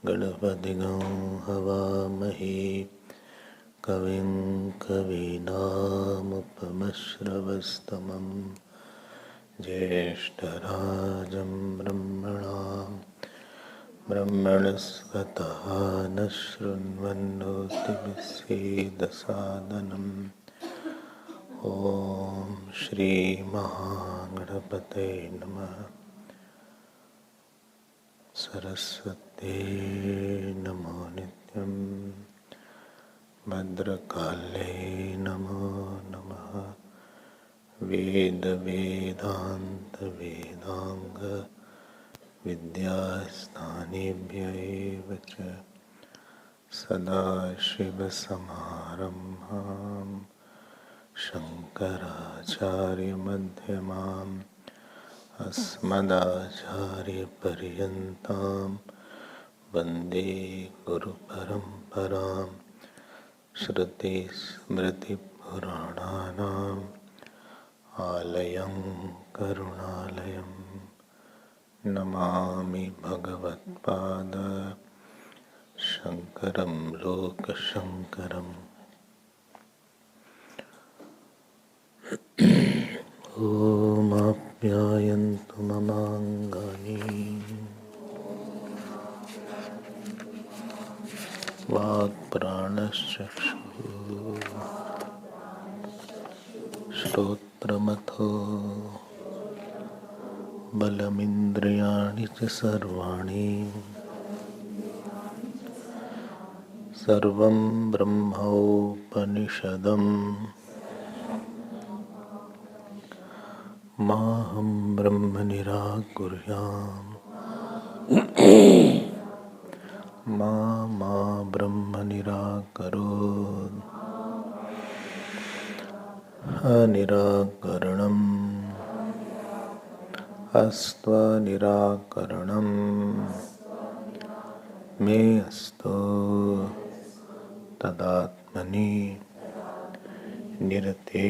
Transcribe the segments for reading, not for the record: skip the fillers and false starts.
गणपतिगं हवामहे कविं कवीनामुपमश्रवस्तमं ज्येष्ठराजं ब्रह्मणस्पतः न शृण्वन्नोतिभिस्सीदसादनम् ॐ श्रीमहागणपते नमः। सरस्वते नमो नित्यं भद्रकाले नमो नमः। वेद वेदांत वेदांग विद्यास्थानेभ्य एव च सदाशिवसमारम्भां शङ्कराचार्यमध्यमाम् अस्मदाचार्यपर्यन्तां वन्दे गुरुपरम्परां। श्रुतिस्मृतिपुराणानाम् आलयं करुणालयं नमामि भगवत्पाद शङ्करं लोकशङ्करम्। ॐ आप्यायन्तु ममाङ्गानि वाक्प्राणश्चक्षुः श्रोत्रमथो बलमिन्द्रियाणि च सर्वाणि सर्वं ब्रह्मोपनिषदम् माहं ब्रह्म निराकुर्याम् मा ब्रह्म निराकरोत्। अनिराकरणम् अस्त्वनिराकरणम् मे अस्तु तदात्मनि निरते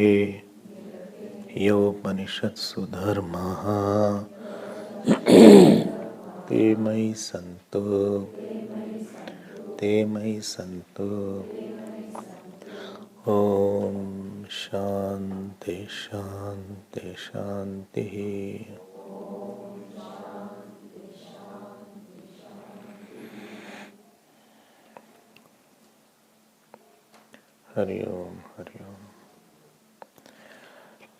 योपनिषत्सु धर्माः ते मयि सन्तु। ॐ शान्ति शान्ति शान्तिः। हरि ओम हरि ओम।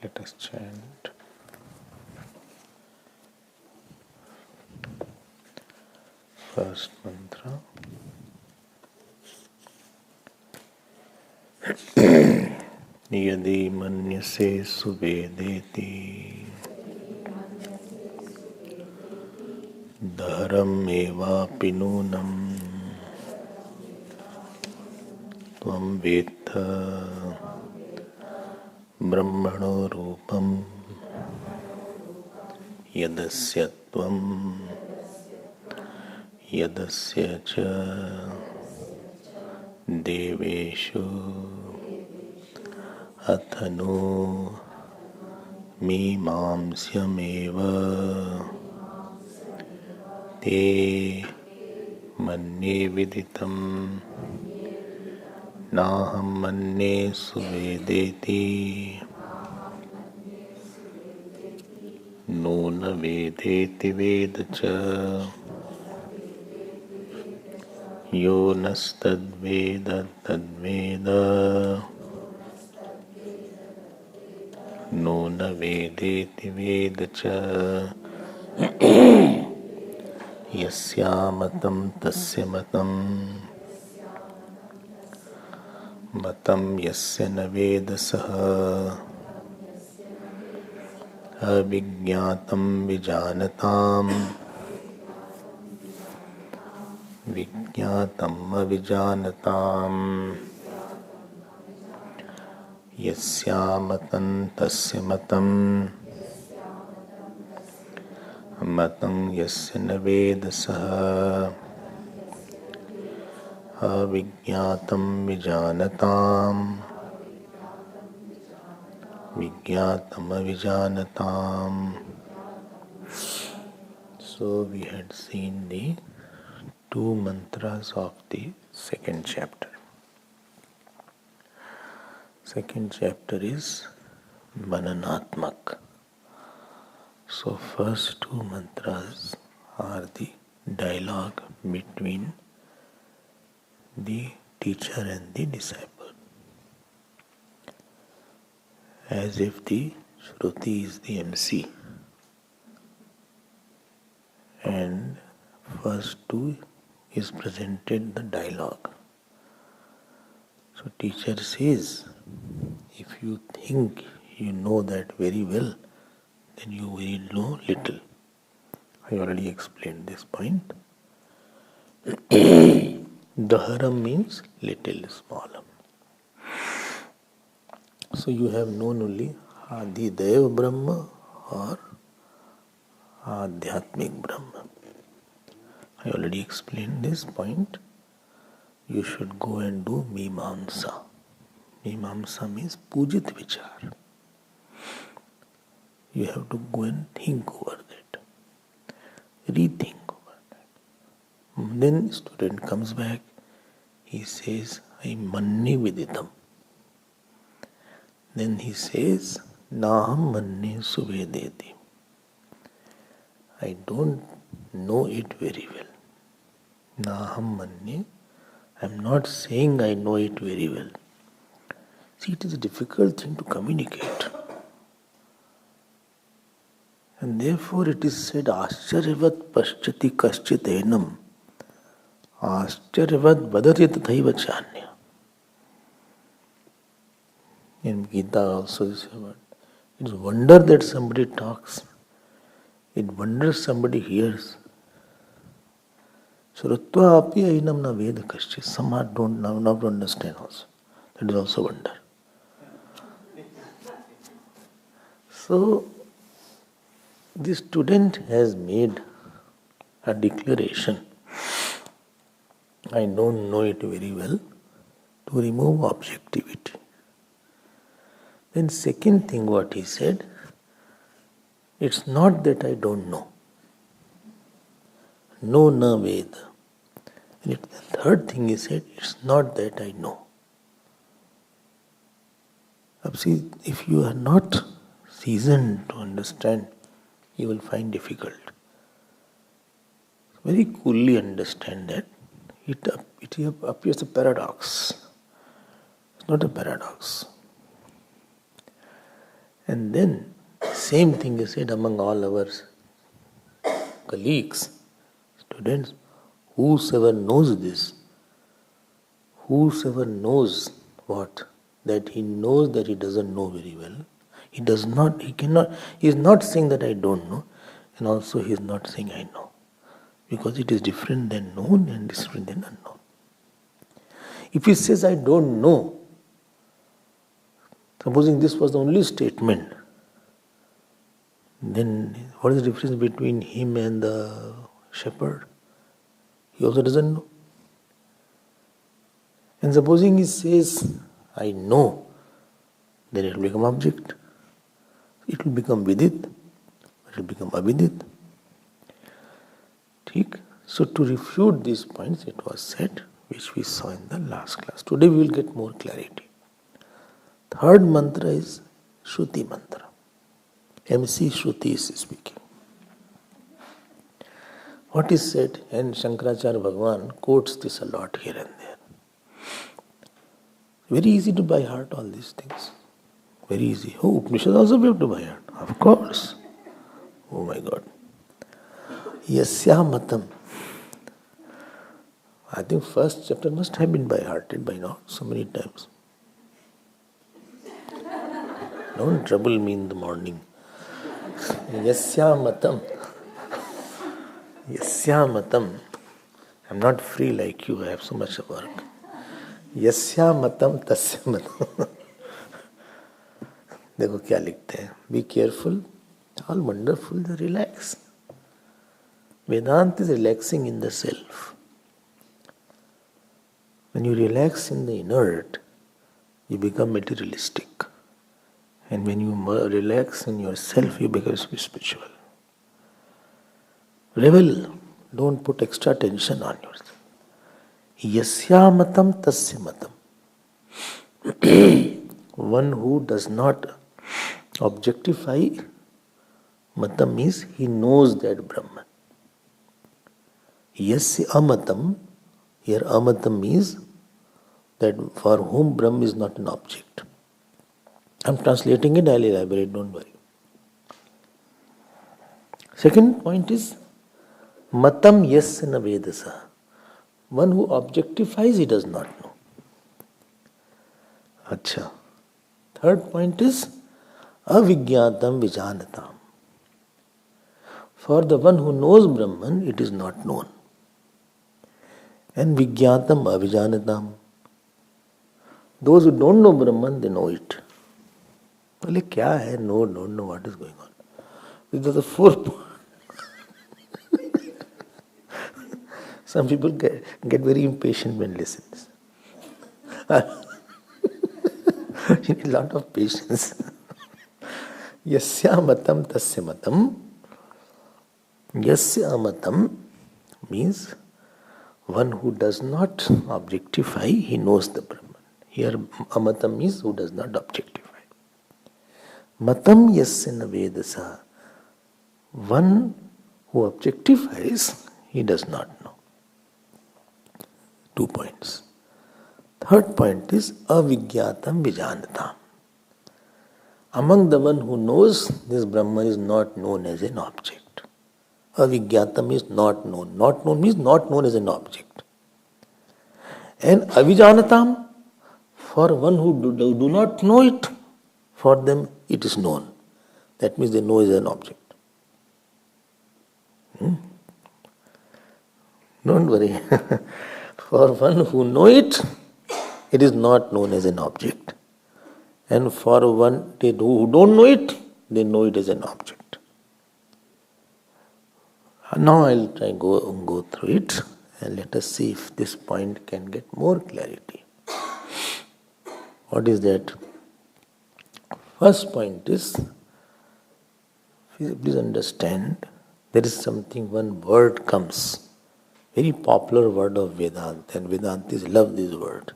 Let us chant. First mantra. यदि मन्यसे सुवेदेति दहरमेवापि नूनम् त्वं वेत्थ ब्रह्मणो रूपं यदस्य त्वं यदस्य च देवेषु अथ नो मीमांस्यमेव ते मन्ये विदितं नाहं मन्ये सुवेदेति नून वेदेति वेद च यो नस्तद्वेद तद्वेद नून वेदेति वेद च यस्यामतं तस्य मतं मतं यस्य न वेद सः अविज्ञातं विजानताम् विज्ञातम् अविजानताम् यस्यामतं तस्य मतम् मतं यस्य न वेद सः अविज्ञातं विजानताम् विज्ञातम् अविजानताम्. So we had seen the two mantras of the second chapter. Second chapter is Mananatmak. So first two mantras are the dialogue between the teacher and the disciple. As if the Shruti is the MC. And first two is presented the dialogue. So teacher says, if you think you know that very well, then you will know little. I already explained this point. Daharam means little, small. So you have known only Adidev Brahma or Adhyatmik Brahma. I already explained this point. You should go and do Mimamsa. Mimamsa means Pujit Vichar. You have to go and think over that. Rethink over that. Then student comes back. He says, I manni viditam. Then he says, Naham manni suvedeti. I don't know it very well. Naham manni. I am not saying I know it very well. See, it is a difficult thing to communicate. And therefore it is said, Ascharyavat paschati kaschit enam. Ascharyavat vadati tathaiva chanya. In Gita also is a word. It is wonder that somebody talks. It wonders somebody hears. Shrutva api ainam na veda kaschit. Some don't now to understand also. That is also wonder. So, the student has made a declaration. I don't know it very well, to remove objectivity. Then second thing what he said, it's not that I don't know. No na veda. And the third thing he said, it's not that I know. See, if you are not seasoned to understand, you will find difficult. Very coolly understand that it appears a paradox. It's not a paradox. And then same thing is said among all our colleagues, students. Whosoever knows this, whosoever knows what, that he knows that he doesn't know very well. He is not saying that I don't know, and also he is not saying I know. Because it is different than known and different than unknown. If he says I don't know, supposing this was the only statement, then what is the difference between him and the shepherd? He also doesn't know. And supposing he says, I know, then it will become object. It will become vidit, it will become avidit. So to refute these points, it was said, which we saw in the last class. Today we will get more clarity. Third mantra is Shruti mantra. MC Shruti is speaking. What is said, and Shankaracharya Bhagavan quotes this a lot here and there. Very easy to by heart all these things. Very easy. Oh, Upanishad also we have to by heart. Of course. Oh my God. Yasya matam. I think first chapter must have been by hearted by now, so many times. Don't trouble me in the morning. Yasya matam. Yasya matam. I'm not free like you, I have so much work. Yasya matam tasya matam. देखो क्या लिखते हैं. Be careful. All wonderful. Relax. Vedanta is relaxing in the self. When you relax in the inert, you become materialistic. And when you relax in yourself, you become spiritual. Revel. Don't put extra tension on yourself. Yasya matam tasya matam. One who does not objectify, matam means he knows that Brahman. Yasya amatam, here amatam means that for whom Brahman is not an object. I'm translating it, I'll elaborate, don't worry. Second point is matam yasya na vedasa. One who objectifies, he does not know. Acha. Third point is avijñātam vijānatam. For the one who knows Brahman, it is not known. And vijñātam avijānatam. Those who don't know Brahman, they know it. Well, kya hai? No, don't know what is going on. These are the 4 points. Some people get very impatient when listens. You need a lot of patience. Yasya matam tasya matam. Yasya amatam means one who does not objectify, he knows the Brahman. Here amatam means who does not objectify. Matam yasya na vedasa. One who objectifies, he does not know. 2 points. Third point is avijñātam vijānatam. Among the one who knows, this Brahman is not known as an object. Avijñātam is not known. Not known means not known as an object. And avijānatam, for one who do not know it, for them it is known. That means they know as an object. Don't worry. For one who know it, it is not known as an object. And for one who don't know it, they know it as an object. Now I'll try go through it and let us see if this point can get more clarity. What is that? First point is, please understand, there is something, one word comes, very popular word of Vedanta, and Vedantis love this word,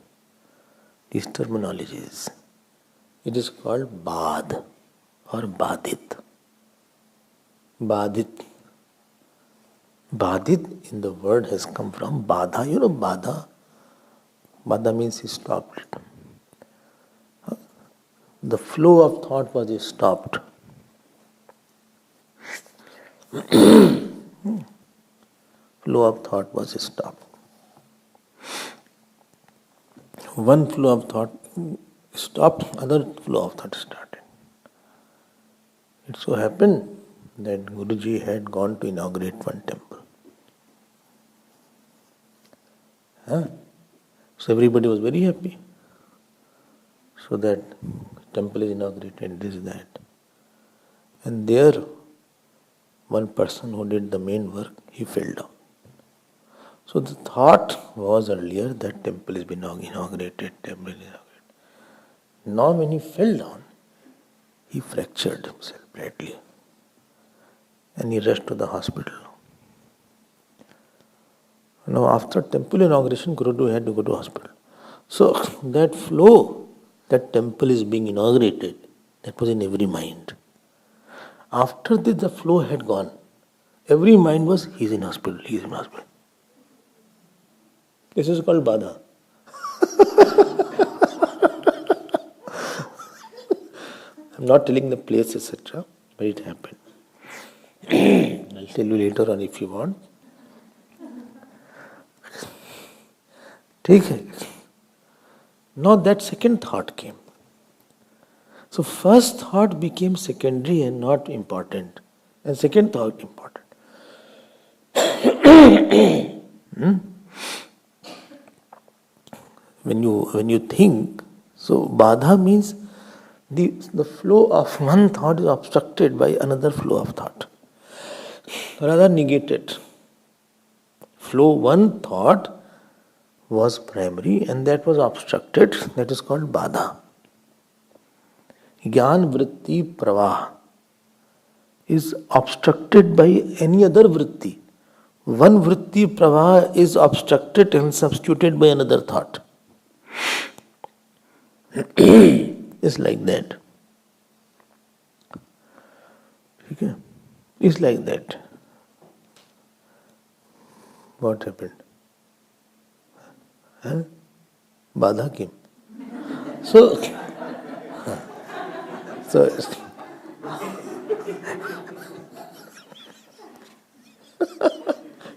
these terminologies. It is called Bad or Badit. Badit. Badit in the word has come from Badha. You know Badha? Badha means he stopped. The flow of thought was stopped. Flow of thought was stopped. One flow of thought stopped, other flow of thought started. It so happened that Guruji had gone to inaugurate one temple. So everybody was very happy. So that temple is inaugurated, this, that. And there, one person who did the main work, he fell down. So the thought was earlier that temple has been inaugurated, temple is inaugurated. Now when he fell down, he fractured himself badly. And he rushed to the hospital. Now after temple inauguration, Guruji had to go to hospital. So that flow, that temple is being inaugurated, that was in every mind. After this, the flow had gone. Every mind was, he is in hospital, he is in hospital. This is called Badha. I'm not telling the place, etc., but it happened. I'll tell you later on if you want. Take it. Now that second thought came. So first thought became secondary and not important, and second thought important. When you think, so badha means the flow of one thought is obstructed by another flow of thought, rather negated. Flow one thought was primary and that was obstructed, that is called badha. Gyan vritti pravah is obstructed by any other vritti. One vritti pravah is obstructed and substituted by another thought. It's like that. Okay? It's like that. What happened? Huh? Badha came. So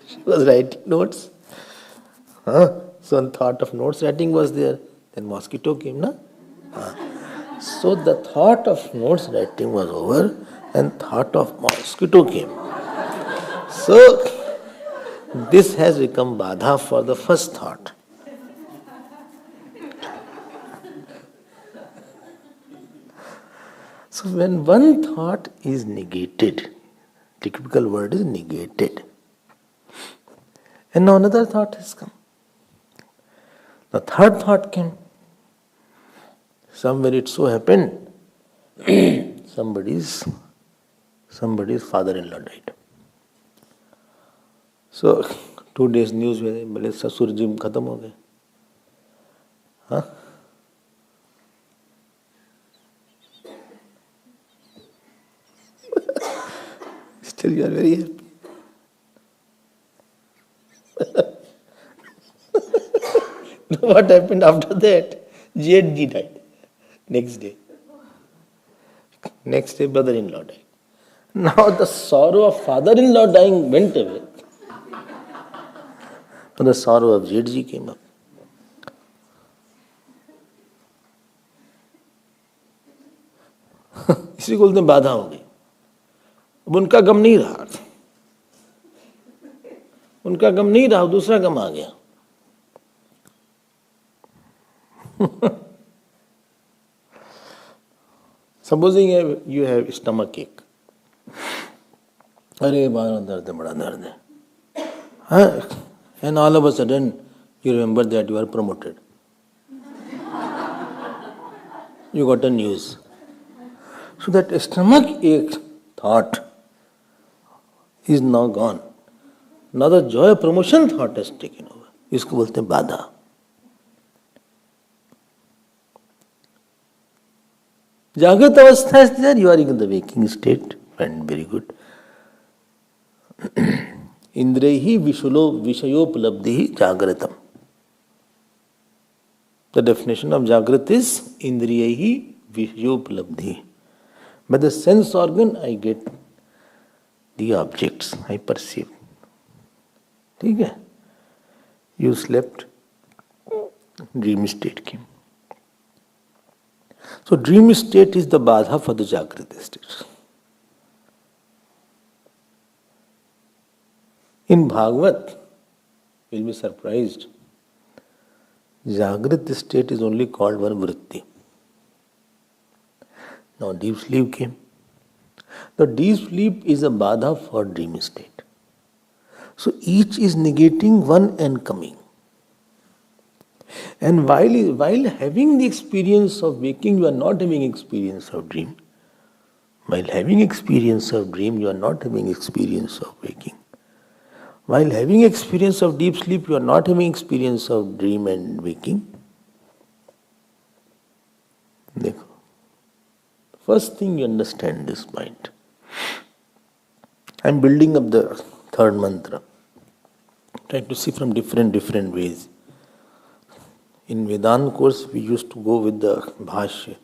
she was writing notes. So one thought of notes writing was there. Then mosquito came, na? So the thought of notes writing was over and thought of mosquito came. So this has become badha for the first thought. So when one thought is negated, typical word is negated, and now another thought has come. The third thought came. Somewhere it so happened, somebody's father-in-law died. So 2 days news में बोले ससुर जी खत्म हो गए. हाँ? Still you are very happy. What happened after that? JD died. Next day. Next day, brother-in-law died. Now the sorrow of father-in-law dying went away. But the sorrow of JD came up. इसी को बोलते हैं बाधा हो गई. अब उनका गम नहीं रहा. उनका गम नहीं रहा, दूसरा गम आ गया. Supposing you have stomach ache. अरे बाहर दर्द है, बड़ा दर्द है. And all of a sudden you remember that you are promoted. You got a news. So that stomach ache thought is now gone. Now the joy of promotion thought has taken over. इसको बोलते हैं बाधा. जागृत अवस्था is there, you are in the waking state, and very good. Indrehi vishayopalabdhi jagratam. The definition of Jagrat is Indriyahi vishayopalabdhi. By the sense organ I get the objects, I perceive. ठीक है? You slept, dream state came. So dream state is the badha for the Jagrata state. In Bhagavad, you will be surprised, Jagrata state is only called one vritti. Now deep sleep came. The deep sleep is a badha for dream state. So each is negating one and coming. And while having the experience of waking, you are not having experience of dream. While having experience of dream, you are not having experience of waking. While having experience of deep sleep, you are not having experience of dream and waking. देखो, first thing you understand this point. I am building up the third mantra. Try to see from different ways. In Vedanta course, we used to go with the Bhashya.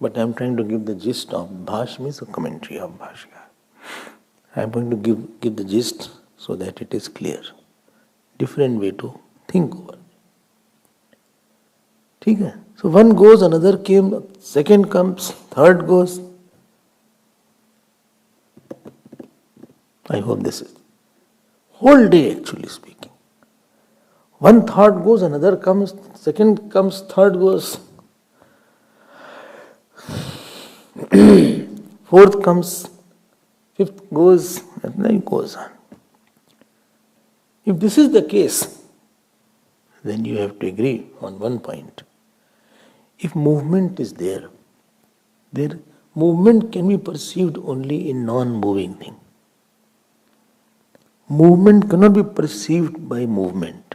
But I am trying to give the gist of Bhashya means a commentary of Bhashya. I am going to give the gist so that it is clear. Different way to think over. ठीक है? So one goes, another came, second comes, third goes. I hope this is whole day actually speaking. One thought goes, another comes, second comes, third goes, fourth comes, fifth goes, and then it goes on. If this is the case, then you have to agree on one point. If movement is there, movement can be perceived only in non-moving thing. Movement cannot be perceived by movement.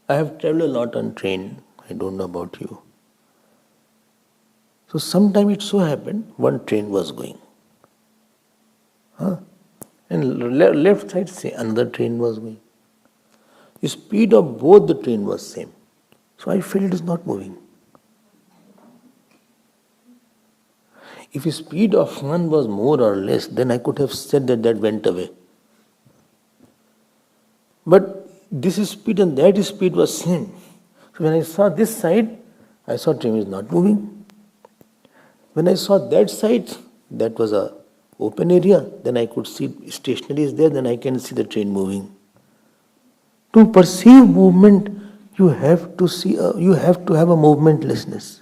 I have traveled a lot on train. I don't know about you. So sometime it so happened, one train was going. And left side, say, another train was going. The speed of both the train was same. So I felt it is not moving. If the speed of one was more or less, then I could have said that went away. But this speed and that speed was same. So when I saw this side, I saw train is not moving. When I saw that side, that was a open area, then I could see stationary is there, then I can see the train moving. To perceive movement, you have to have a movementlessness.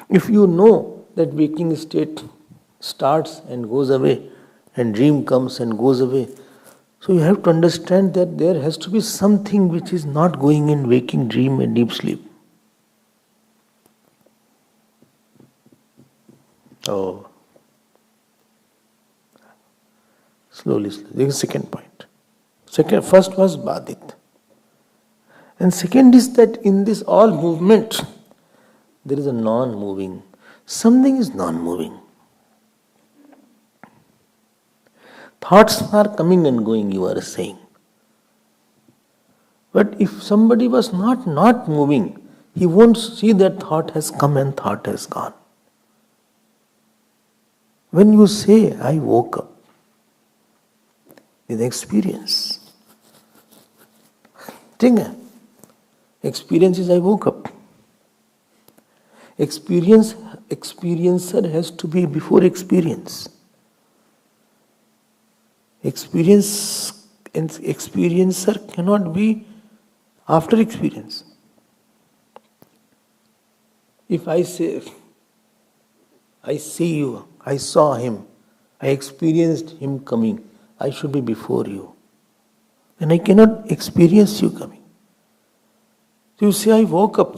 If you know that waking state starts and goes away, and dream comes and goes away, so you have to understand that there has to be something which is not going in waking, dream and deep sleep. Oh. Slowly. This is the second point. First was Badit. And second is that in this all movement, there is a non-moving. Something is non-moving. Thoughts are coming and going, you are saying. But if somebody was not moving, he won't see that thought has come and thought has gone. When you say, I woke up, with experience. Experience is I woke up. Experiencer has to be before experience. Experiencer cannot be after experience. If I say, I see you, I saw him, I experienced him coming, I should be before you. Then I cannot experience you coming. So you say, I woke up.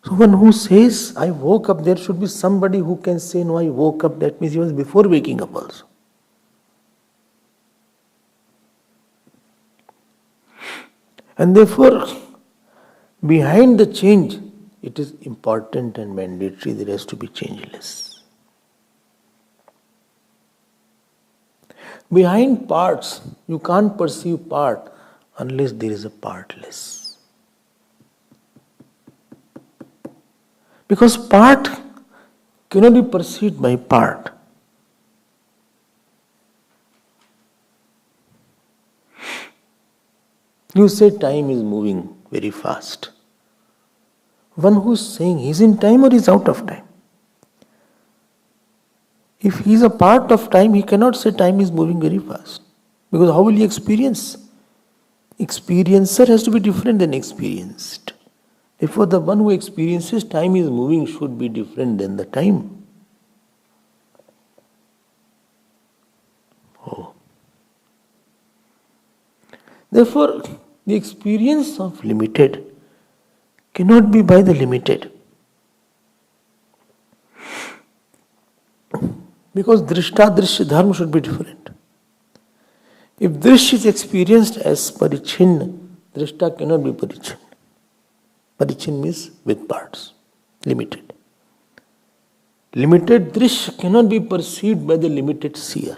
So one who says, I woke up, there should be somebody who can say, no, I woke up. That means he was before waking up also. And therefore, behind the change, it is important and mandatory there has to be changeless. Behind parts, you can't perceive part unless there is a partless. Because part cannot be perceived by part. You say time is moving very fast. One who is saying he is in time or is out of time. If he is a part of time, he cannot say time is moving very fast. Because how will he experience? Experiencer has to be different than experienced. Therefore, the one who experiences time is moving should be different than the time. Oh. Therefore, the experience of limited cannot be by the limited. Because drishta, drishya, dharma should be different. If drishya is experienced as parichinna, drishta cannot be parichinna. Parichinna means with parts, limited. Limited drishya cannot be perceived by the limited seer.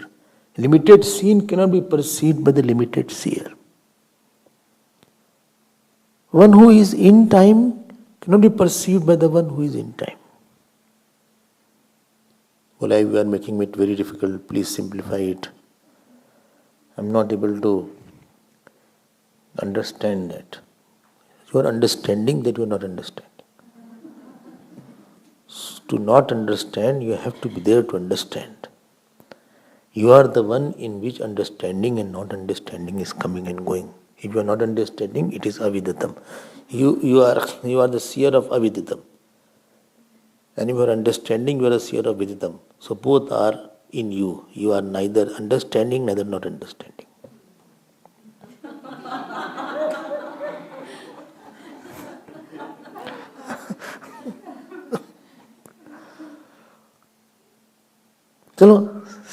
Limited seen cannot be perceived by the limited seer. One who is in time cannot be perceived by the one who is in time. Well, you are making it very difficult. Please simplify it. I am not able to understand that. You are understanding that you are not understanding. To not understand, you have to be there to understand. You are the one in which understanding and not understanding is coming and going. If you are not understanding, it is aviditam. You are the seer of aviditam. And if you are understanding, you are a seer of viditam. So both are in you. You are neither understanding, neither not understanding. चलो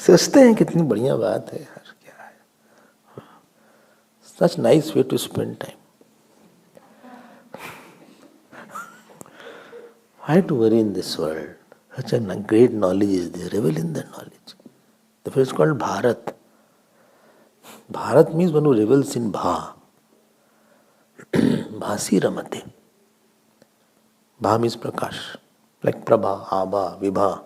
सोचते हैं कितनी बढ़िया बात है यार, क्या है, such nice way to spend time. Why to worry in this world? Such a great knowledge is there. Revel in that knowledge. The first is called Bharat. Bharat means one who revels in Bha. Bhasi Ramate. Bha means Prakash. Like Prabha, Abha, Vibha.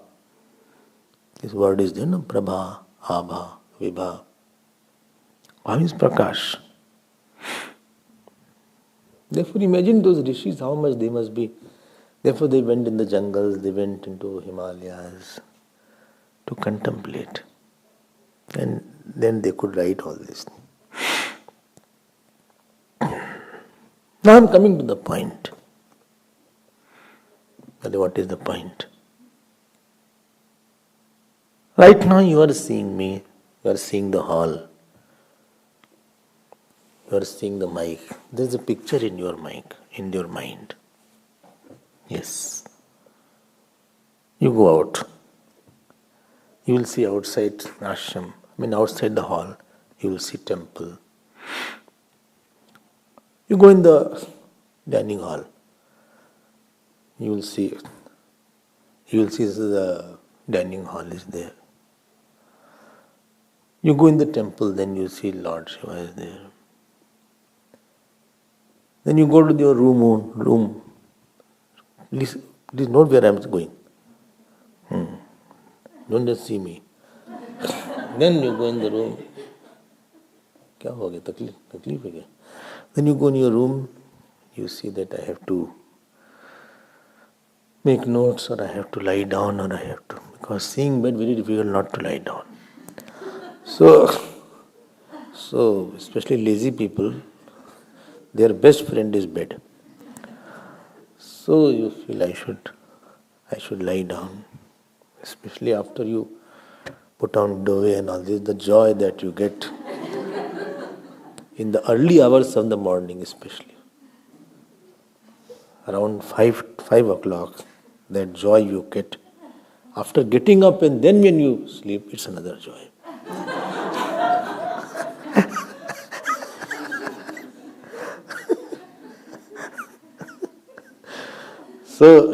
This word is there, no? Prabha, Abha, Vibha. Bha means Prakash. Therefore imagine those rishis, how much they must be. Therefore they went in the jungles, they went into Himalayas to contemplate. And then they could write all this. Now I am coming to the point. What is the point? Right now you are seeing me, you are seeing the hall, you are seeing the mic. There is a picture in your mic, in your mind. Yes. You go out. You will see outside ashram, outside the hall, you will see temple. You go in the dining hall. You will see the dining hall is there. You go in the temple, then you see Lord Shiva is there. Then you go to your room. Please note where I am going. Don't just see me. Then you go in the room. क्या हो गया? तकलीफ है क्या? Then you go in your room, you see that I have to make notes, or I have to lie down, or I have to, because seeing bed very difficult not to lie down. So especially lazy people, their best friend is bed. So you feel I should lie down, especially after you put on dove and all this, the joy that you get in the early hours of the morning, especially around 5 o'clock, that joy you get after getting up, and then when you sleep, it's another joy. So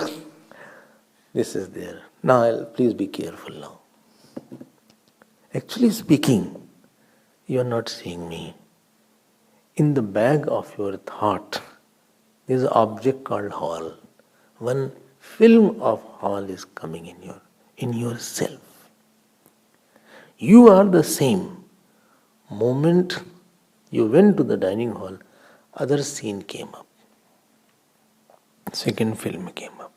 this is there. Now please be careful now. Actually speaking, you are not seeing me. In the bag of your thought, there is an object called hall. One film of hall is coming in yourself. You are the same. Moment you went to the dining hall, other scene came up. Second film came up.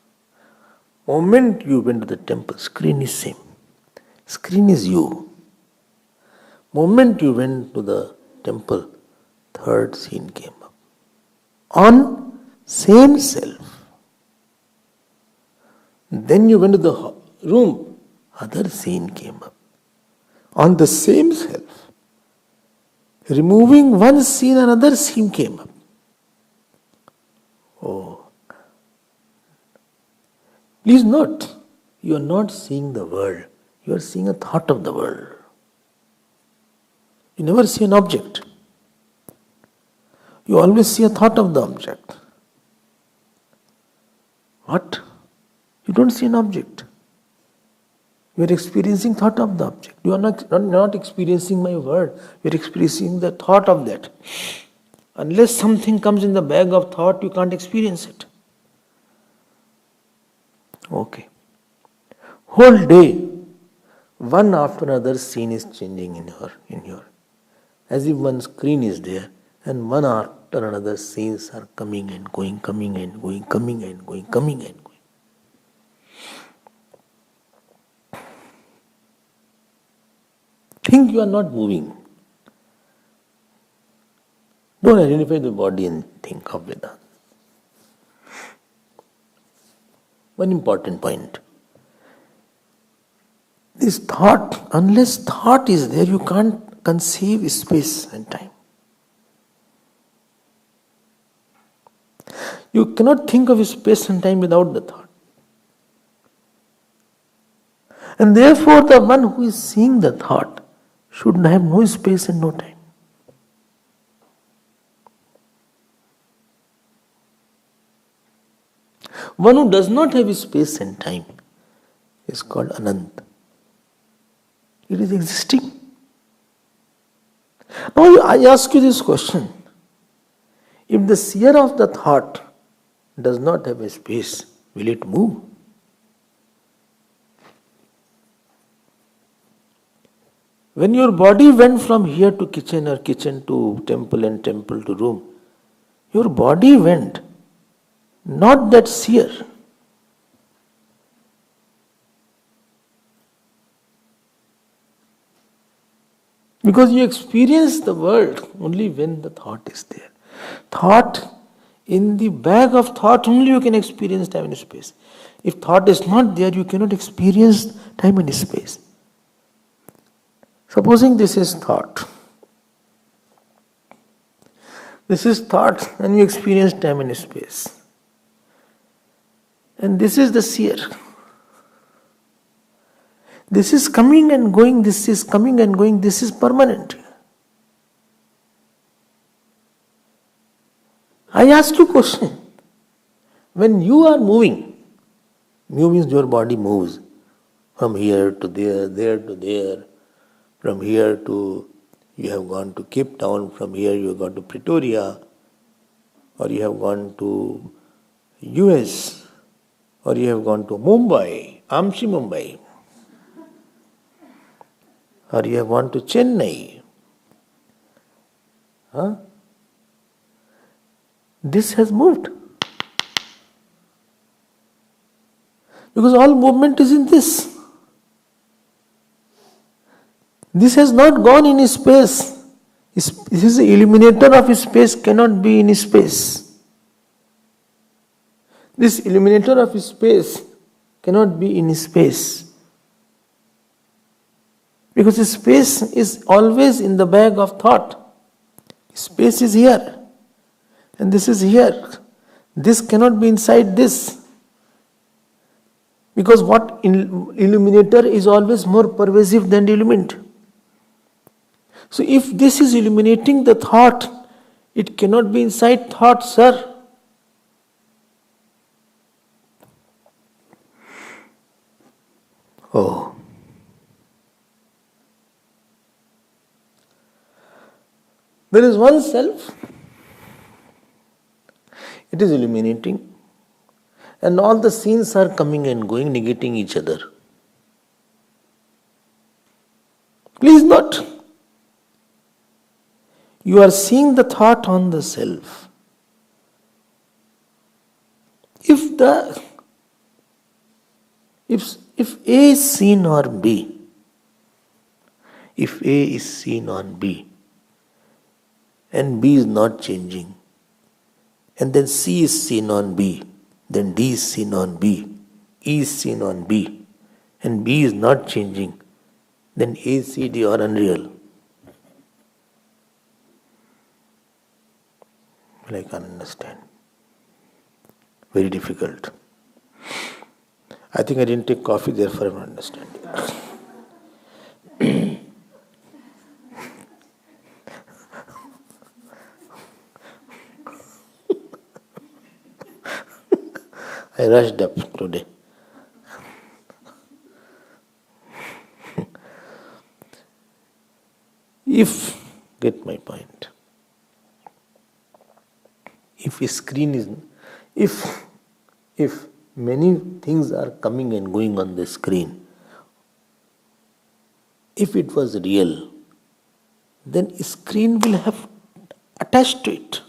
Moment you went to the temple, screen is same. Screen is you. Moment you went to the temple, third scene came up. On same self. Then you went to the room, other scene came up. On the same self. Removing one scene, another scene came up. Oh. Please note, you are not seeing the world. You are seeing a thought of the world. You never see an object. You always see a thought of the object. What? You don't see an object. You are experiencing thought of the object. You are not experiencing my word. You are experiencing the thought of that. Unless something comes in the bag of thought, you can't experience it. Okay. Whole day, one after another scene is changing in your, as if one screen is there, and one after after another scenes are coming and going, coming and going, coming and going, coming and going. Think you are not moving. Don't identify the body and think of Vedanta. One important point. This thought, unless thought is there, you can't conceive space and time. You cannot think of space and time without the thought. And therefore, the one who is seeing the thought should have no space and no time. One who does not have space and time is called Anant. It is existing. Now I ask you this question. If the seer of the thought does not have a space, will it move? When your body went from here to kitchen or kitchen to temple and temple to room, your body went, not that seer. Because you experience the world only when the thought is there. Thought, in the bag of thought only you can experience time and space. If thought is not there, you cannot experience time and space. Supposing this is thought. This is thought and you experience time and space. And this is the seer. This is coming and going, this is coming and going, this is permanent. I ask you a question. When you are moving, move means your body moves from here to there to there, from here to, you have gone to Cape Town, from here you have gone to Pretoria, or you have gone to US, or you have gone to Mumbai, Amchi Mumbai, or you have gone to Chennai. This has moved. Because all movement is in this. This has not gone in space. This is the illuminator of space, cannot be in space. This illuminator of space cannot be in space. Because space is always in the bag of thought. Space is here. And this is here. This cannot be inside this. Because what illuminator is always more pervasive than the illumined. So if this is illuminating the thought, it cannot be inside thought, sir. Oh. There is one self. It is illuminating. And all the scenes are coming and going, negating each other. Please note. You are seeing the thought on the self. If A is seen on B, if A is seen on B, and B is not changing, and then C is seen on B, then D is seen on B, E is seen on B, and B is not changing, then A, C, D are unreal. Well, I can't understand. Very difficult. I think I didn't take coffee, therefore I don't understand. I rushed up today. Get my point. If a screen is, if many things are coming and going on the screen, if it was real, then a screen will have attached to it.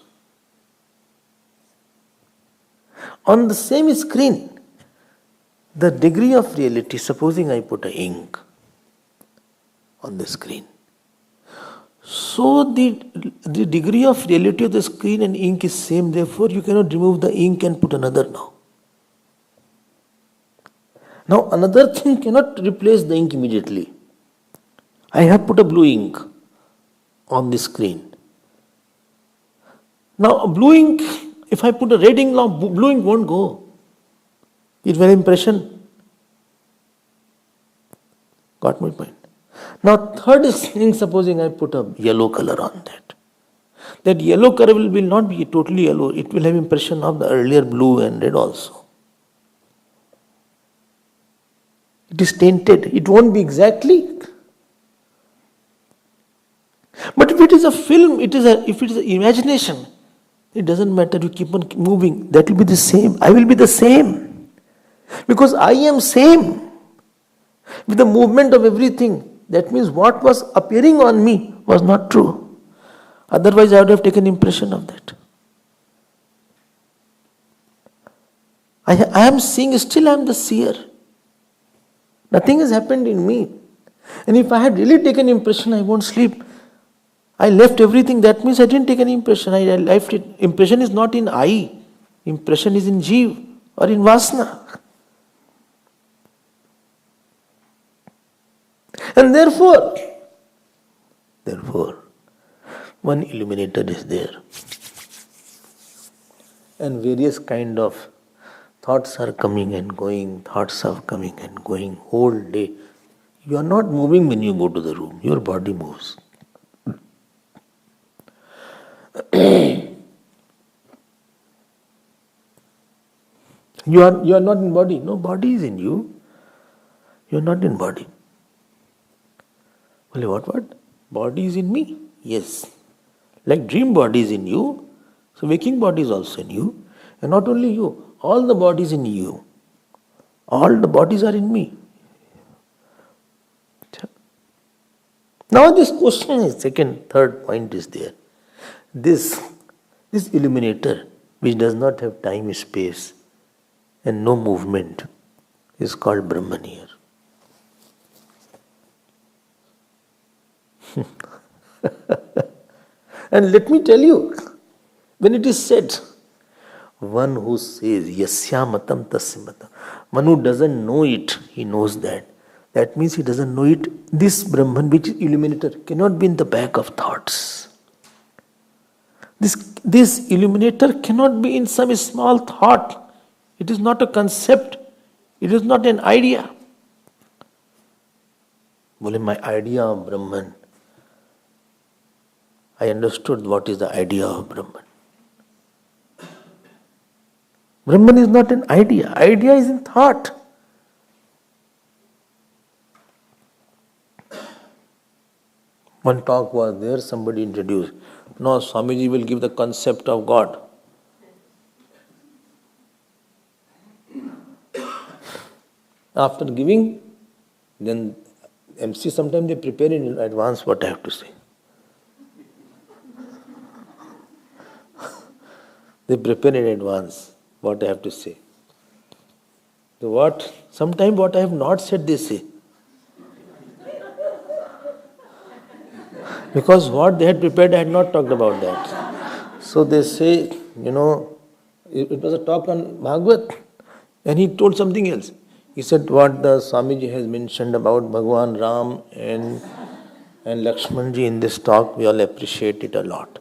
On the same screen, the degree of reality, supposing I put a ink on the screen. So the degree of reality of the screen and ink is same, therefore you cannot remove the ink and put another now. Now another thing cannot replace the ink immediately. I have put a blue ink on the screen. Now a blue ink, if I put a red ink now, blue ink won't go. It will have impression. Got my point? Now third thing, supposing I put a yellow color on that. That yellow color will not be totally yellow. It will have impression of the earlier blue and red also. It is tainted. It won't be exactly. But if it is a film, if it is an imagination, it doesn't matter. You keep on moving. That will be the same. I will be the same. Because I am same. With the movement of everything. That means what was appearing on me was not true. Otherwise I would have taken impression of that. I am seeing, still I am the seer. Nothing has happened in me. And if I had really taken impression, I won't sleep. I left everything. That means I didn't take any impression. I left it. Impression is not in I. Impression is in Jeev or in Vasana. And therefore, one illuminator is there. And various kind of thoughts are coming and going, whole day. You are not moving when you go to the room. Your body moves. You are not in body. No, body is in you. You are not in body. Well, what? Body is in me? Yes. Like dream body is in you, so waking body is also in you. And not only you, all the bodies in you. All the bodies are in me. Now this question is third point is there. This illuminator, which does not have time, space, and no movement, is called Brahman here. And let me tell you, when it is said, one who says, Yasya matam tasya matam, one who doesn't know it, he knows that. That means he doesn't know it. This Brahman, which is illuminator, cannot be in the back of thoughts. This illuminator cannot be in some small thought. It is not a concept. It is not an idea. Well, my idea of Brahman, I understood what is the idea of Brahman. Brahman is not an idea. Idea is in thought. One talk was there, somebody introduced. No, Swamiji will give the concept of God. After giving, then MC sometimes they prepare in advance what I have to say. They prepare in advance what I have to say. Sometimes what I have not said they say. Because what they had prepared, I had not talked about that. So they say, it was a talk on Bhagavad, and he told something else. He said what the Swamiji has mentioned about Bhagwan Ram and Lakshmanji in this talk, we all appreciate it a lot.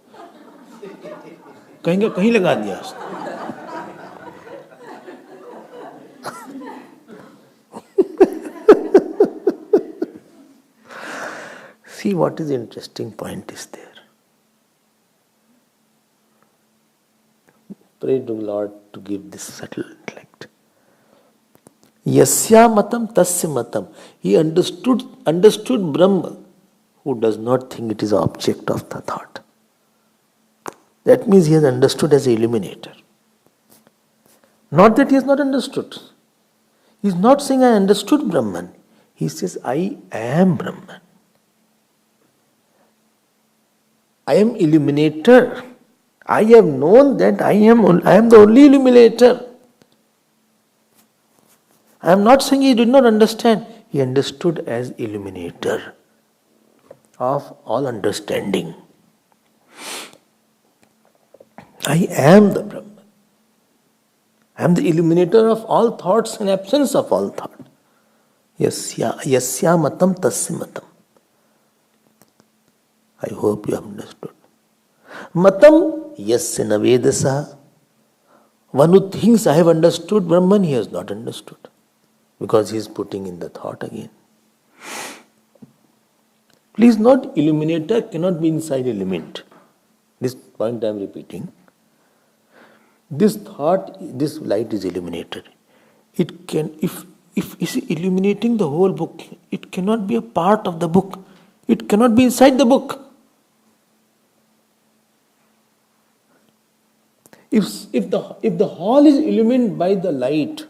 कहीं लगा दिया उसने. See what is the interesting point is there. Pray to Lord to give this subtle intellect. Yasya matam tasya matam. He understood Brahma, who does not think it is the object of the thought. That means he has understood as an illuminator. Not that he has not understood. He is not saying I understood Brahman. He says I am Brahman. I am illuminator. I have known that I am the only illuminator. I am not saying he did not understand. He understood as illuminator of all understanding. I am the Brahman. I am the illuminator of all thoughts and absence of all thought. Yasya matam tasya matam. I hope you have understood. Matam yasya navedasa. One who thinks I have understood Brahman, he has not understood. Because he is putting in the thought again. Please note, illuminator cannot be inside element. This point I am repeating. This thought, this light is illuminator. It can, if it's illuminating the whole book, it cannot be a part of the book. It cannot be inside the book. If the hall is illuminated by the light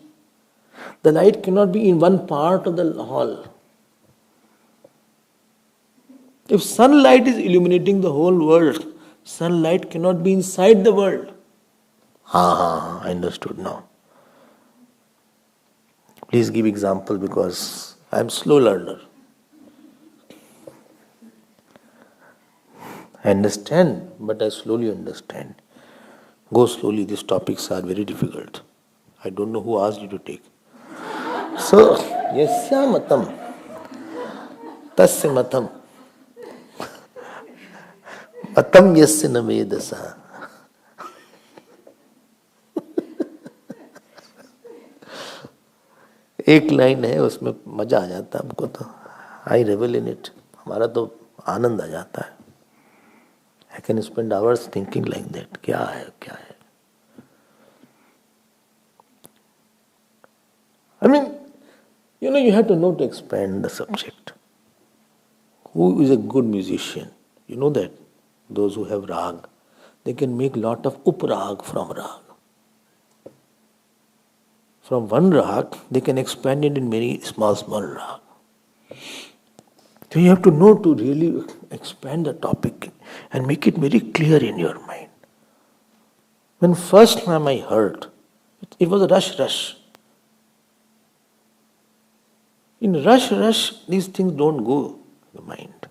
cannot be in one part of the hall. If sunlight is illuminating the whole world, sunlight cannot be inside the world. I understood now. Please give example because I am slow learner. I understand, but I slowly understand. Go slowly, these topics are very difficult. I don't know who asked you to take. So, yasya matam, tasya matam, matam yasya navedasa. एक line है उसमें मजा आ जाता है हमको तो आई रेवल in it हमारा तो आनंद आ जाता है I can spend hours thinking like that क्या है I mean, you have to know to expand the subject. Who is a good musician? You know that those who have rag, they can make lot of uprag from rag. From one rag, they can expand it in many small rag. So you have to know to really expand the topic and make it very clear in your mind. When first time I heard, it was a rush. In rush, these things don't go in the mind.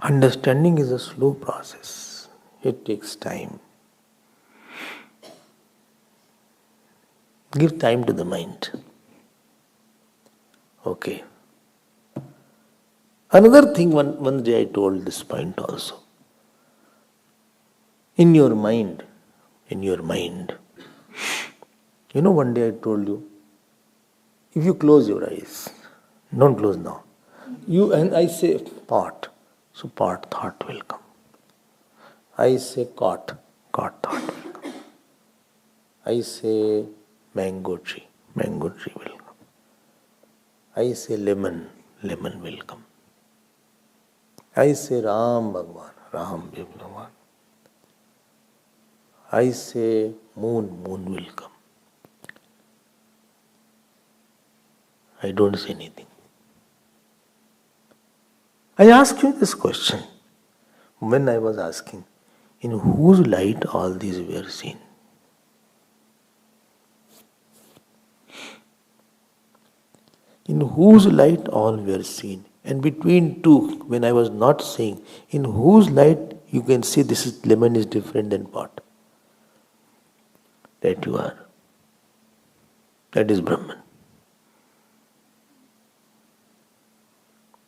Understanding is a slow process. It takes time. Give time to the mind. Okay. Another thing, one day I told this point also. In your mind, one day I told you, if you close your eyes, don't close now. You and I say pot, so pot thought will come. I say caught thought will come. I say mango tree will come. I say lemon will come. I say Ram Bhagwan. I say moon will come. I don't say anything. I ask you this question. When I was asking, in whose light all these were seen? In whose light all were seen? And between two, when I was not saying, in whose light you can see lemon is different than pot? That you are. That is Brahman.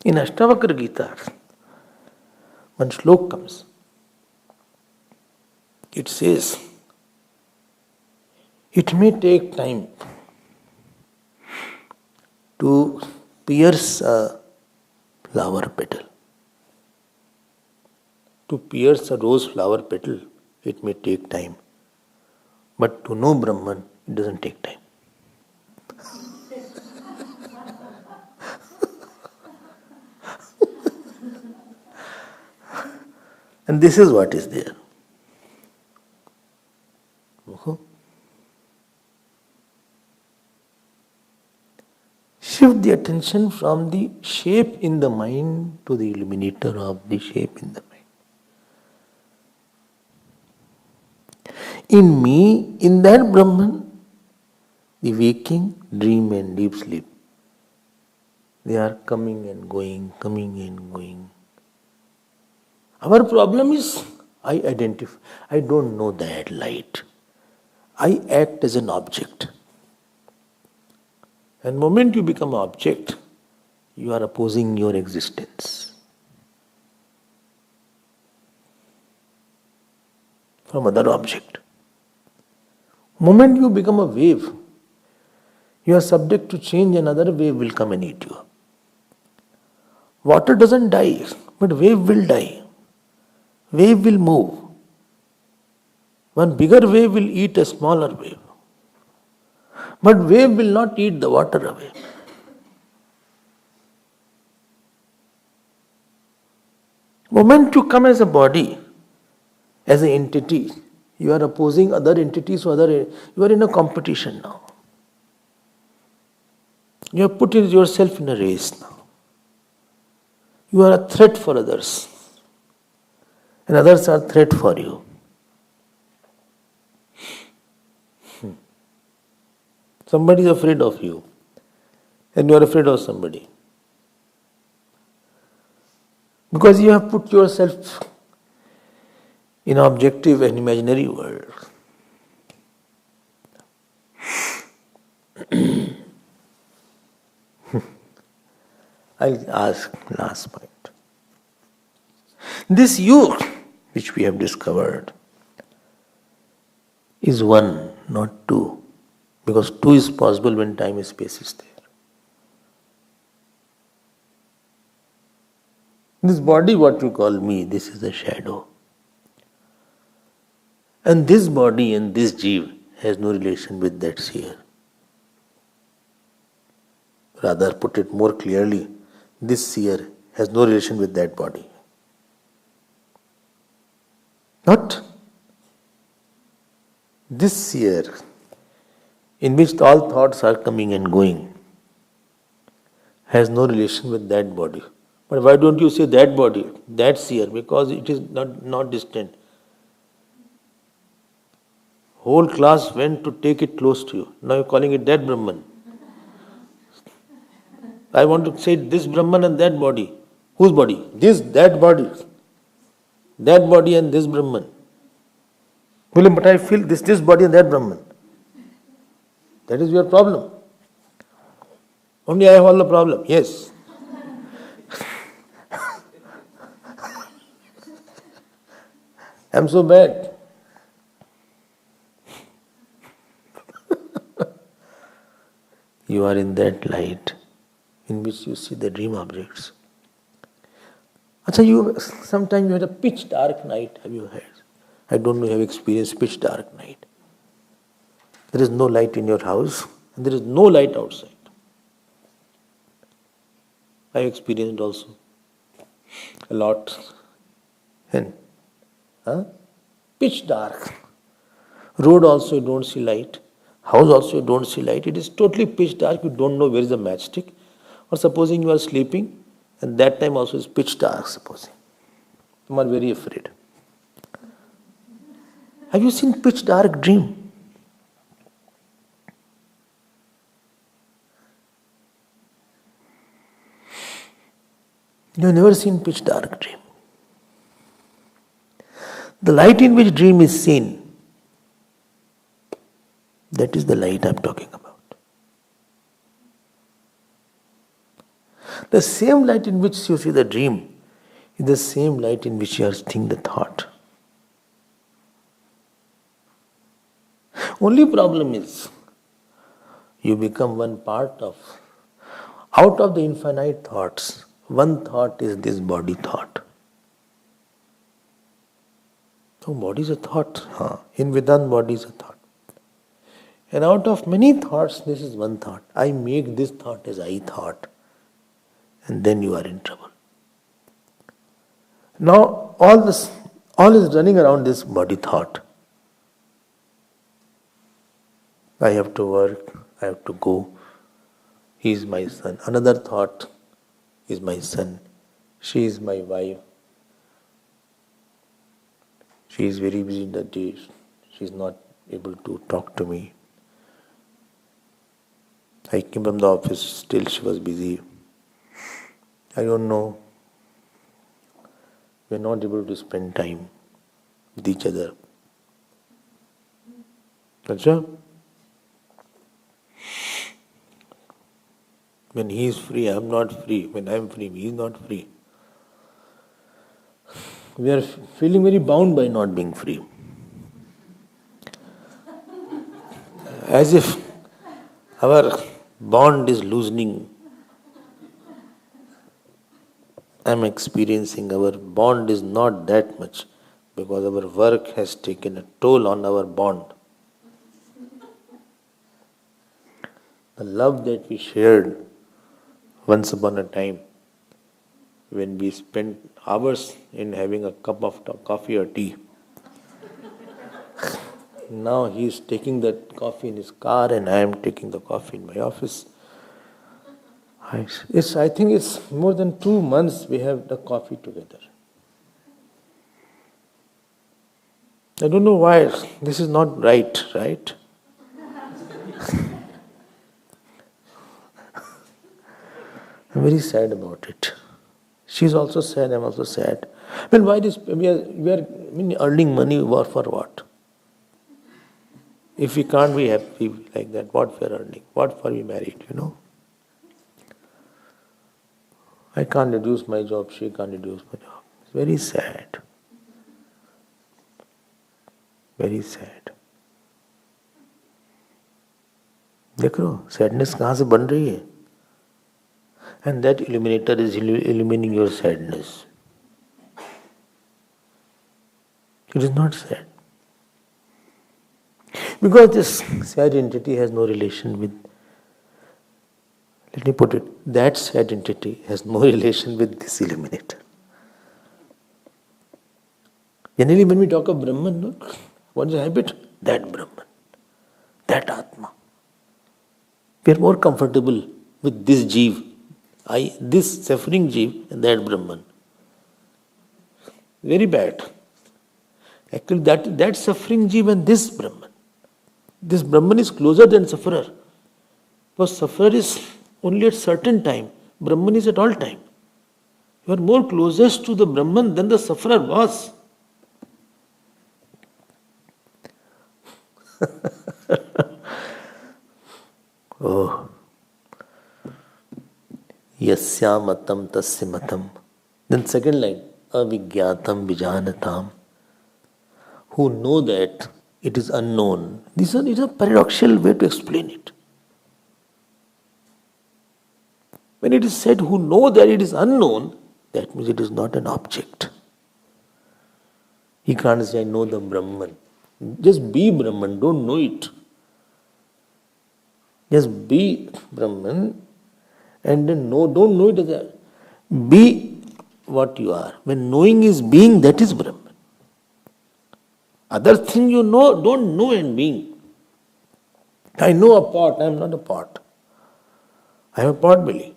In Ashtavakra Gita, one slok comes. It says, it may take time to pierce a flower petal. To pierce a rose flower petal, it may take time. But to know Brahman, it doesn't take time. And this is what is there. Shift the attention from the shape in the mind to the illuminator of the shape in the mind. In me, in that Brahman, The waking, dream and deep sleep, they are coming and going, coming and going. Our problem is, I don't know that light. I act as an object. And the moment you become an object, you are opposing your existence from other object. Moment you become a wave, you are subject to change, another wave will come and eat you. Water doesn't die, but wave will die. Wave will move. One bigger wave will eat a smaller wave. But wave will not eat the water away. Moment you come as a body, as an entity, you are opposing other entities, you are in a competition now. You have put yourself in a race now. You are a threat for others, and others are a threat for you. Somebody is afraid of you, and you are afraid of somebody. Because you have put yourself in an objective and imaginary world. I'll ask last point. This you, which we have discovered, is one, not two. Because two is possible when time and space is there. This body, what you call me, this is a shadow. And this body and this jeev has no relation with that seer. Rather, put it more clearly, this seer has no relation with that body. Not this seer, in which all thoughts are coming and going, has no relation with that body. But why don't you say that body, that seer? Because it is not distant. Whole class went to take it close to you. Now you're calling it that Brahman. I want to say this Brahman and that body. Whose body? This, that body. That body and this Brahman. William, but I feel this body and that Brahman. That is your problem. Only I have all the problem. Yes. I'm so bad. You are in that light in which you see the dream objects. Sometimes you had a pitch dark night, have you heard? I don't know if you have experienced pitch dark night. There is no light in your house and there is no light outside. I experienced also a lot. And pitch dark. Road also you don't see light. House also you don't see light. It is totally pitch dark. You don't know where is the matchstick. Or supposing you are sleeping and that time also is pitch dark, supposing. You are very afraid. Have you seen pitch dark dream? You have never seen pitch dark dream. The light in which dream is seen, that is the light I am talking about. The same light in which you see the dream is the same light in which you are seeing the thought. Only problem is, you become one part of, out of the infinite thoughts, one thought is this body thought. So body is a thought. In Vedanta, body is a thought. And out of many thoughts, this is one thought. I make this thought as I thought. And then you are in trouble. Now all is running around this body thought. I have to work, I have to go. He is my son. Another thought is my son. She is my wife. She is very busy in the day. She is not able to talk to me. I came from the office, still she was busy. I don't know. We are not able to spend time with each other. Achha? When he is free, I am not free. When I am free, he is not free. We are feeling very bound by not being free. As if our bond is loosening. I am experiencing our bond is not that much because our work has taken a toll on our bond. The love that we shared once upon a time, when we spent hours in having a cup of coffee or tea. Now he is taking that coffee in his car and I am taking the coffee in my office. I think it's more than 2 months we have the coffee together. I don't know why. This is not right? I'm very sad about it. She's also sad, I'm also sad. Well, why this? We are earning money for what? If we can't be happy like that, what we are earning? What for we married, I can't reduce my job, she can't reduce my job. It's very sad. Very sad. देख लो sadness कहाँ से बन रही है? And that illuminator is illumining your sadness. It is not sad. Because this sad entity has no relation with, let me put it, that sad entity has no relation with this illuminator. Generally when we talk of Brahman, look, what is the habit? That Brahman, that Atma. We are more comfortable with this Jeev, this suffering Jeev and that Brahman. Very bad. Actually that suffering Jeev and this Brahman is closer than sufferer. Because sufferer is only at certain time, Brahman is at all time. You are more closest to the Brahman than the sufferer was. Oh. Yasya matam tasya matam. Then second line, avigyatam vijanatam. Who know that it is unknown. This is a paradoxical way to explain it. When it is said who know that it is unknown, that means it is not an object. He can't say I know the Brahman. Just be Brahman, don't know it. Just be Brahman and then don't know it as a, be what you are. When knowing is being, that is Brahman. Other thing you know, don't know and being. I know a pot, I am not a pot. I have a pot belly,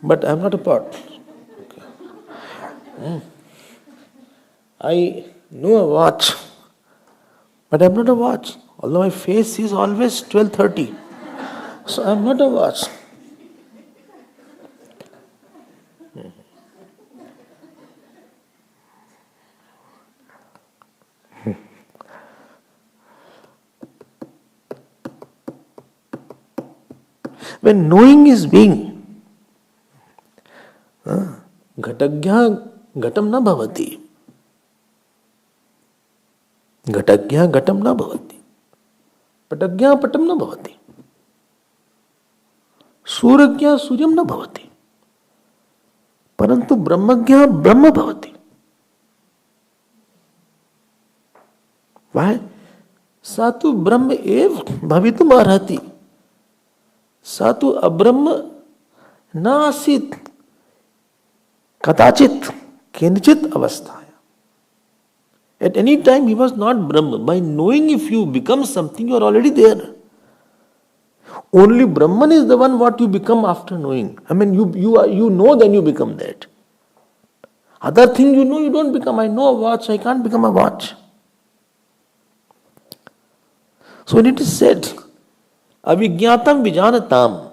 but I am not a pot. Okay. I know a watch, but I am not a watch. Although my face is always 12:30. So I am not a watch. When knowing is being, ghatagya ghatam na bhavati. Ghatagya ghatam na bhavati. Patagya patam na bhavati. Suragya suryam na bhavati. Parantu brahmagya brahma bhavati. Why? Satu brahma ev bhavitum arhati. Satu abrahma na asit katachit kinchit avasthaya. At any time he was not Brahma. By knowing, if you become something, you are already there. Only Brahman is the one what you become after knowing. I mean, you know, then you become that. Other thing you know, you don't become. I know a watch, I can't become a watch. So when it is said, Avijñātam vijanatam.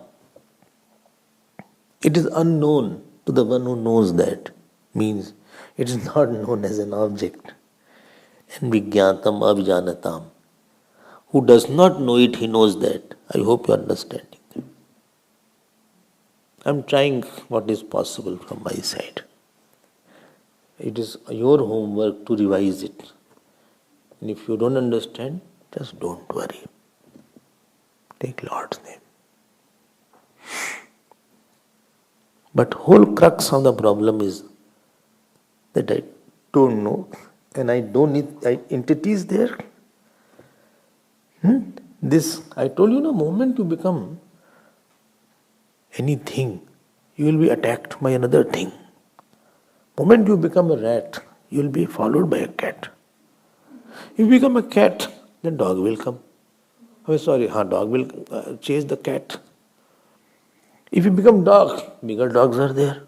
It is unknown to the one who knows that. Means it is not known as an object. And vijñātam avijanatam. Who does not know it, he knows that. I hope you are understanding. I am trying what is possible from my side. It is your homework to revise it. And if you don't understand, just don't worry. Take Lord's name. But whole crux of the problem is that I don't know and I don't need entities there. This, I told you, the moment you become anything, you will be attacked by another thing. Moment you become a rat, you will be followed by a cat. If you become a cat, then dog will come. Dog will chase the cat. If you become dog, bigger dogs are there.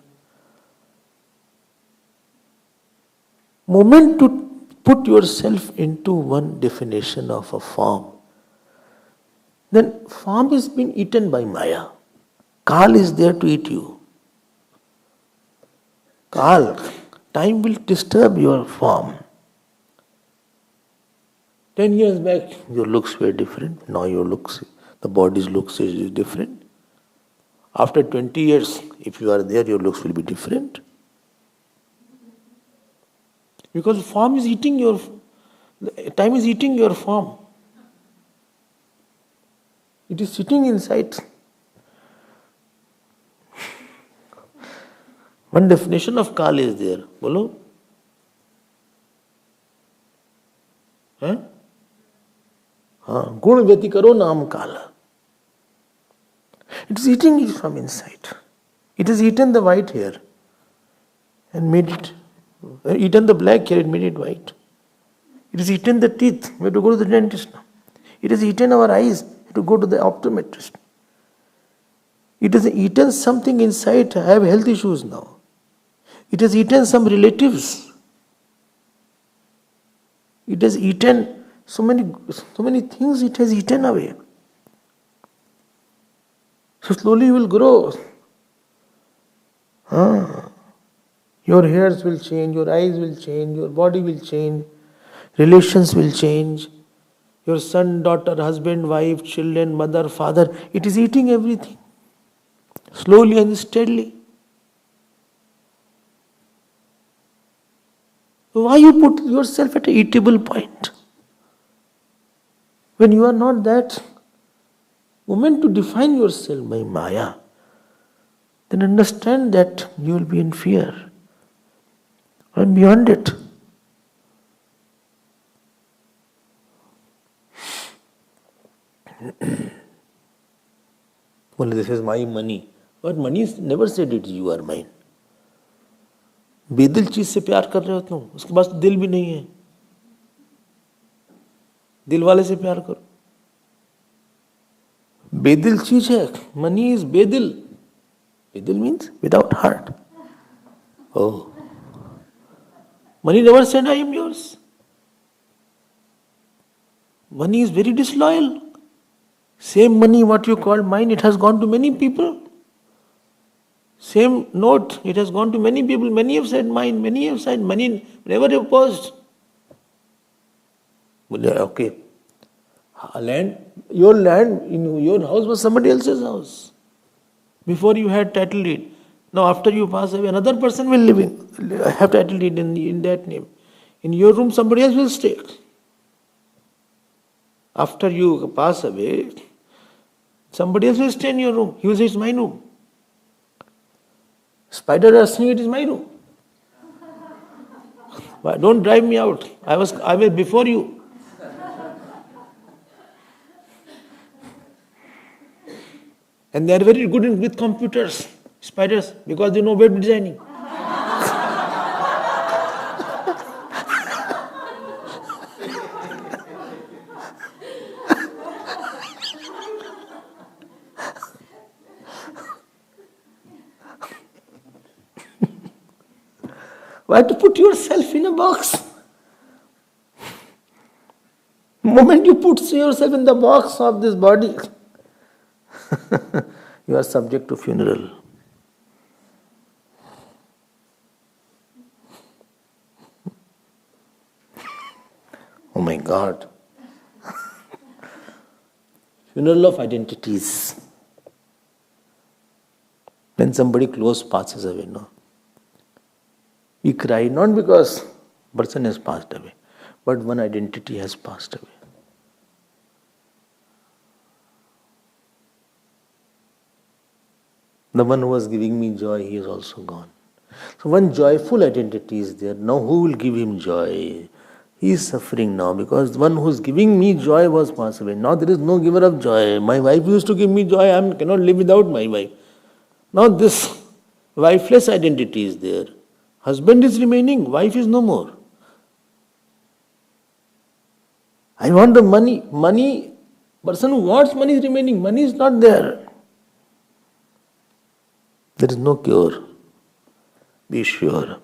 Moment to put yourself into one definition of a form, then form has been eaten by Maya. Kal is there to eat you. Kal, time will disturb your form. 10 years back, your looks were different. Now your looks, the body's looks is different. After 20 years, if you are there, your looks will be different. Because form is eating your, time is eating your form. It is sitting inside. One definition of Kal is there. Bolo? Gun vyati karo naam Kala. It is eating it from inside. It has eaten the white hair and made it, eaten the black hair and made it white. It has eaten the teeth. We have to go to the dentist now. It has eaten our eyes. We have to go to the optometrist. It has eaten something inside. I have health issues now. It has eaten some relatives. It has eaten so many things it has eaten away. So slowly you will grow. Your hairs will change, your eyes will change, your body will change, relations will change. Your son, daughter, husband, wife, children, mother, father, it is eating everything. Slowly and steadily. Why you put yourself at an eatable point? When you are not that, moment to define yourself by Maya, then understand that you will be in fear. And beyond it. Well, this is my money. But money never said it, you are mine. बेदिल चीज से प्यार कर रहे हो तुम, उसके पास दिल भी नहीं है. दिल वाले से प्यार करो. बेदिल चीज है. Money is bedil. Bedil means without heart. Oh. Money never said I am yours. Money is very disloyal. Same money what you call mine, it has gone to many people. Same note, it has gone to many people. Many have said mine, many have said money, never opposed. Okay. Your land, your house was somebody else's house. Before you had title deed. Now after you pass away, another person will have title deed in that name. In your room, somebody else will stay. After you pass away, somebody else will stay in your room. He will say, it's my room. Spider are saying, it is my room. Why? Don't drive me out. I was before you. And they are very good with computers, spiders, because they know web designing. Why to put yourself in a box? The moment you put yourself in the box of this body, You are subject to funeral. Oh my God. Funeral of identities. When somebody close passes away, no? We cry not because person has passed away, but one identity has passed away. The one who was giving me joy, he is also gone. So one joyful identity is there. Now who will give him joy? He is suffering now because one who is giving me joy was passed away. Now there is no giver of joy. My wife used to give me joy. I cannot live without my wife. Now this wifeless identity is there. Husband is remaining, wife is no more. I want the money. Money, person who wants money is remaining. Money is not there. There is no cure. Be sure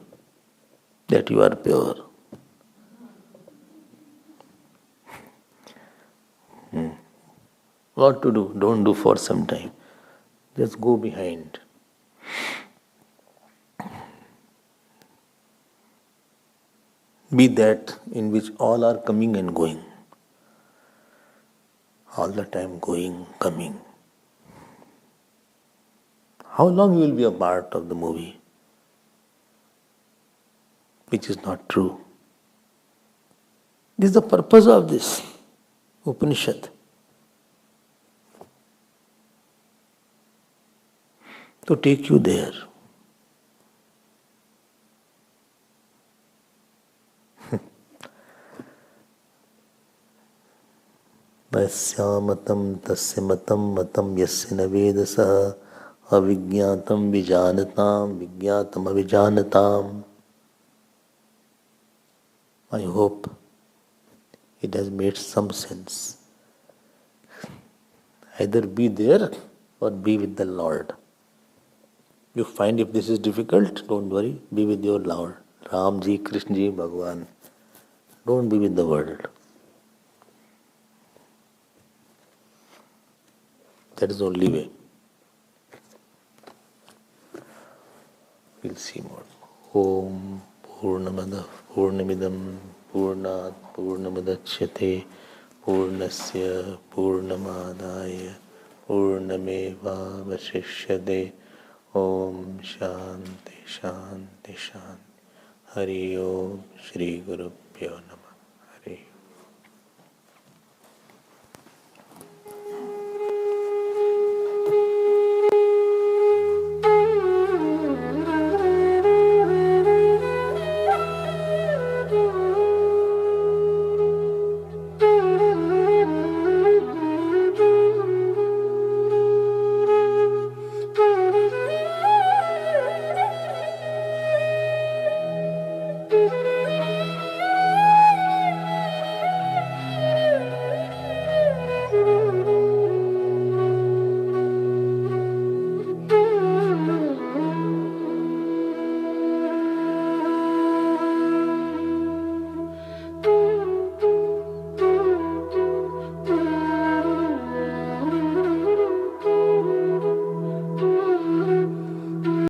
that you are pure. What to do? Don't do for some time. Just go behind. Be that in which all are coming and going. All the time going, coming. How long you will be a part of the movie? Which is not true. This is the purpose of this Upanishad. To take you there. Tasya tasya matam yasya na vedasa avijñātam vijānatam vijñātam avijānatam. I hope it has made some sense. Either be there or be with the Lord. You find if this is difficult, don't worry, be with your Lord. Ramji, Krishnaji, Bhagavan. Don't be with the world. That is the only way. We'll see more. Om Purnamada Purnamidam Purnat Purnamadachyate Purnasya Purnamadaya Purnameva Vashishyate. Om Shanti Shanti Shanti. Hari Om Shri Guru Pyo Namah.